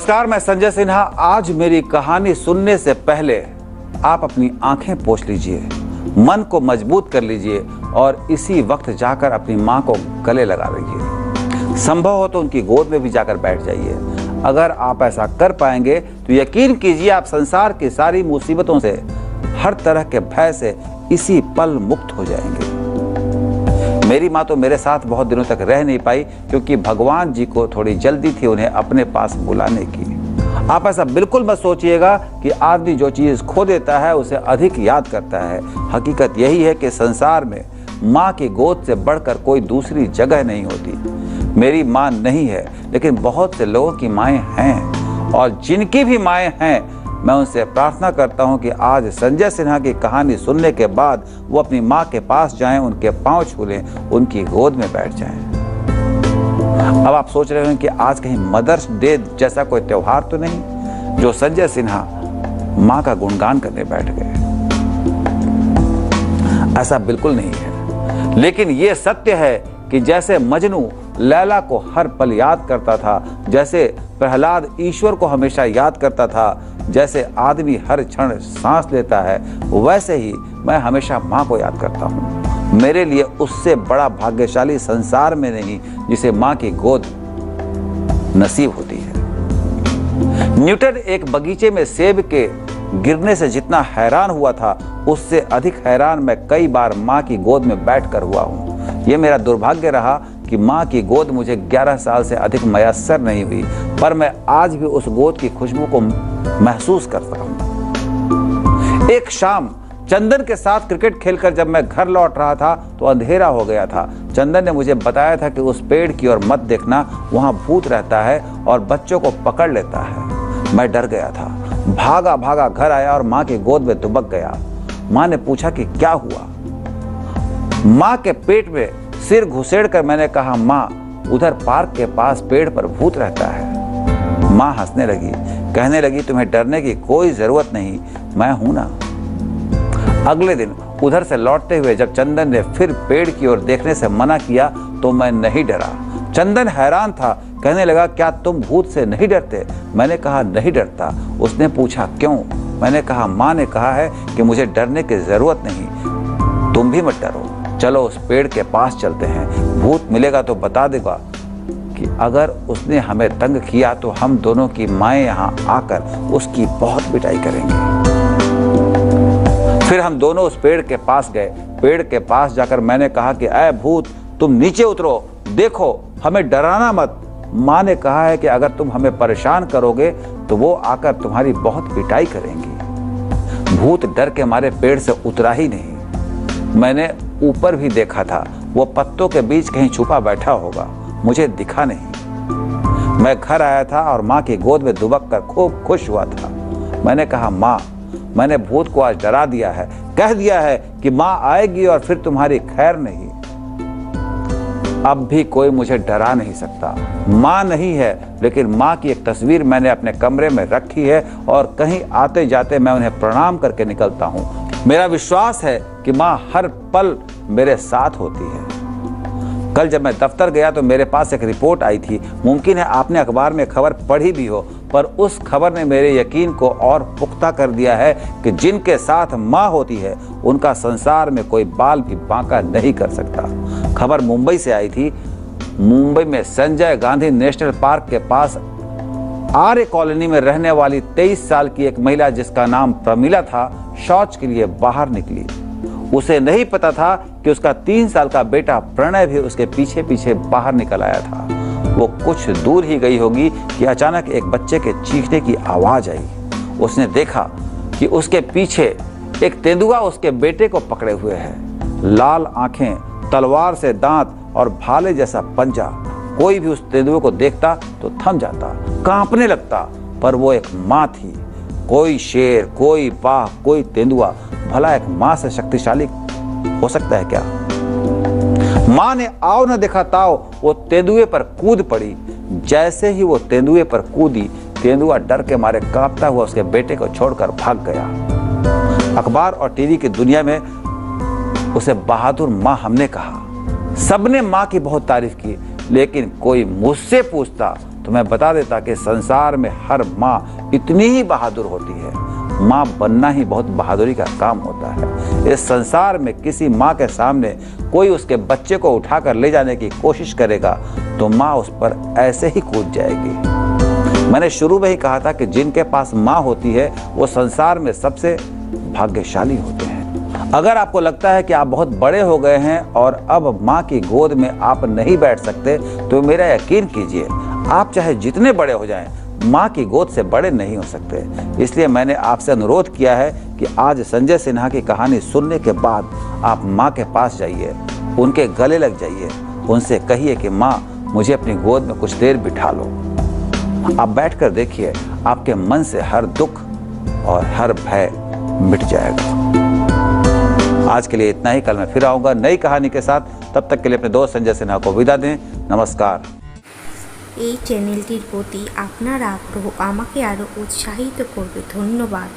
नमस्कार, मैं संजय सिन्हा। आज मेरी कहानी सुनने से पहले आप अपनी आंखें पोंछ लीजिए, मन को मजबूत कर लीजिए और इसी वक्त जाकर अपनी माँ को गले लगा लीजिए। संभव हो तो उनकी गोद में भी जाकर बैठ जाइए। अगर आप ऐसा कर पाएंगे तो यकीन कीजिए आप संसार की सारी मुसीबतों से, हर तरह के भय से इसी पल मुक्त हो जाएंगे। मेरी माँ तो मेरे साथ बहुत दिनों तक रह नहीं पाई क्योंकि भगवान जी को थोड़ी जल्दी थी उन्हें अपने पास बुलाने की। आप ऐसा बिल्कुल मत सोचिएगा कि आदमी जो चीज़ खो देता है उसे अधिक याद करता है। हकीकत यही है कि संसार में माँ की गोद से बढ़कर कोई दूसरी जगह नहीं होती। मेरी माँ नहीं है, लेकिन बहुत से लोगों की माएँ हैं, और जिनकी भी माएँ हैं मैं उनसे प्रार्थना करता हूं कि आज संजय सिन्हा की कहानी सुनने के बाद वो अपनी माँ के पास जाएं, उनके पांव छू लें, उनकी गोद में बैठ जाएं। अब आप सोच रहे हैं कि आज कहीं मदर्स डे जैसा कोई त्योहार तो नहीं जो संजय सिन्हा माँ का गुणगान करने बैठ गए। ऐसा बिल्कुल नहीं है, लेकिन ये सत्य है कि जैसे मजनू लैला को हर पल याद करता था, जैसे प्रहलाद ईश्वर को हमेशा याद करता था, जैसे आदमी हर क्षण सांस लेता है, वैसे ही मैं हमेशा माँ को याद करता हूँ। मेरे लिए उससे बड़ा भाग्यशाली संसार में नहीं जिसे माँ की गोद नसीब होती है। न्यूटन एक बगीचे में सेब के गिरने से जितना हैरान हुआ था, उससे अधिक हैरान मैं कई बार माँ की गोद में बैठकर हुआ हूँ। ये मेरा दुर्भाग्य रहा कि माँ की गोद मुझे 11 साल से अधिक मयस्सर नहीं हुई, पर मैं आज भी उस गोद की खुशबू को महसूस करता हूँ। एक शाम चंदन के साथ क्रिकेट खेलकर जब मैं घर लौट रहा था तो अंधेरा हो गया था। चंदन ने मुझे बताया था कि उस पेड़ की ओर मत देखना, वहाँ भूत रहता है और बच्चों को पकड़ लेता है। मैं डर गया था, भागा भागा घर आया और माँ की गोद में दुबक गया। माँ ने पूछा कि क्या हुआ। माँ के पेट में सिर घुसेड़कर मैंने कहा, माँ उधर पार्क के पास पेड़ पर भूत रहता है। माँ हंसने लगी, कहने लगी, तुम्हें डरने की कोई जरूरत नहीं, मैं हूं ना। अगले दिन उधर से लौटते हुए जब चंदन ने फिर पेड़ की ओर देखने से मना किया तो मैं नहीं डरा। चंदन हैरान था, कहने लगा, क्या तुम भूत से नहीं डरते? मैंने कहा, नहीं डरता। उसने पूछा, क्यों? मैंने कहा, माँ ने कहा है कि मुझे डरने की जरूरत नहीं, तुम भी मत डरो। चलो उस पेड़ के पास चलते हैं, भूत मिलेगा तो बता देगा कि अगर उसने हमें तंग किया तो हम दोनों की माएँ यहाँ आकर उसकी बहुत पिटाई करेंगे। फिर हम दोनों उस पेड़ के पास गए। पेड़ के पास जाकर मैंने कहा कि ऐ भूत, तुम नीचे उतरो, देखो, हमें डराना मत। माँ ने कहा है कि अगर तुम हमें परेशान करोगे तो वो आकर तुम्हारी बहुत पिटाई करेंगी। भूत डर के मारे पेड़ से उतरा ही नहीं। मैंने ऊपर भी देखा था, वो पत्तों के बीच कहीं छुपा बैठा होगा, मुझे दिखा नहीं। मैं घर आया था और माँ की गोद में दुबक कर खूब खुश हुआ था। मैंने कहा, माँ, मैंने भूत को आज डरा दिया है, कह दिया है कि माँ आएगी और फिर तुम्हारी खैर नहीं। अब भी कोई मुझे डरा नहीं सकता। माँ नहीं है, लेकिन माँ की एक तस्वीर मैंने अपने कमरे में रखी है और कहीं आते जाते मैं उन्हें प्रणाम करके निकलता हूँ। मेरा विश्वास है कि माँ हर पल मेरे साथ होती है। कल जब मैं दफ्तर गया तो मेरे पास एक रिपोर्ट आई थी। मुमकिन है आपने अखबार में खबर पढ़ी भी हो, पर उस खबर ने मेरे यकीन को और पुख्ता कर दिया है कि जिनके साथ माँ होती है उनका संसार में कोई बाल भी बांका नहीं कर सकता। खबर मुंबई से आई थी। मुंबई में संजय गांधी नेशनल पार्क के पास आर्य कॉलोनी में रहने वाली 23 साल की एक महिला जिसका नाम प्रमिला था, शौच के लिए बाहर निकली। उसे नहीं पता था कि उसका 3 साल का बेटा प्रणय भी उसके पीछे पीछे बाहर निकल आया था। वो कुछ दूर ही गई होगी कि अचानक एक बच्चे के चीखने की आवाज आई। उसने देखा कि उसके पीछे एक तेंदुआ उसके बेटे को पकड़े हुए है। लाल आंखें, तलवार से दांत और भाले जैसा पंजा। कोई भी उस तेंदुए को देखता तो थम जाता, कांपने लगता, पर वो एक माँ थी। कोई शेर, कोई बाघ, कोई तेंदुआ, भला एक माँ से शक्तिशाली हो सकता है क्या? माँ ने आओ न देखा ताओ वो तेंदुए पर कूद पड़ी। जैसे ही वो तेंदुए पर कूदी, तेंदुआ डर के मारे कांपता हुआ उसके बेटे को छोड़कर भाग गया। अखबार और टीवी की दुनिया में उसे बहादुर माँ हमने कहा। सबने माँ की बहुत तारीफ की, लेकिन कोई मुझसे पूछता तो मैं बता देता कि संसार में हर माँ इतनी ही बहादुर होती है। माँ बनना ही बहुत बहादुरी का काम होता है। इस संसार में किसी माँ के सामने कोई उसके बच्चे को उठाकर ले जाने की कोशिश करेगा तो माँ उस पर ऐसे ही कूद जाएगी। मैंने शुरू में ही कहा था कि जिनके पास माँ होती है वो संसार में सबसे भाग्यशाली होते हैं। अगर आपको लगता है कि आप बहुत बड़े हो गए हैं और अब माँ की गोद में आप नहीं बैठ सकते तो मेरा यकीन कीजिए, आप चाहे जितने बड़े हो जाएं, माँ की गोद से बड़े नहीं हो सकते। इसलिए मैंने आपसे अनुरोध किया है कि आज संजय सिन्हा की कहानी सुनने के बाद आप माँ के पास जाइए, उनके गले लग जाइए, उनसे कहिए कि माँ मुझे अपनी गोद में कुछ देर बिठा लो। आप बैठकर देखिए, आपके मन से हर दुख और हर भय मिट जाएगा। आज के लिए इतना ही। कल मैं फिर आऊंगा नई कहानी के साथ। तब तक के लिए अपने दोस्त संजय सिन्हा को विदा दें। नमस्कार। এই চ্যানেলটির প্রতি আপনার আগ্রহ আমাকে আরও উৎসাহিত করবে। ধন্যবাদ।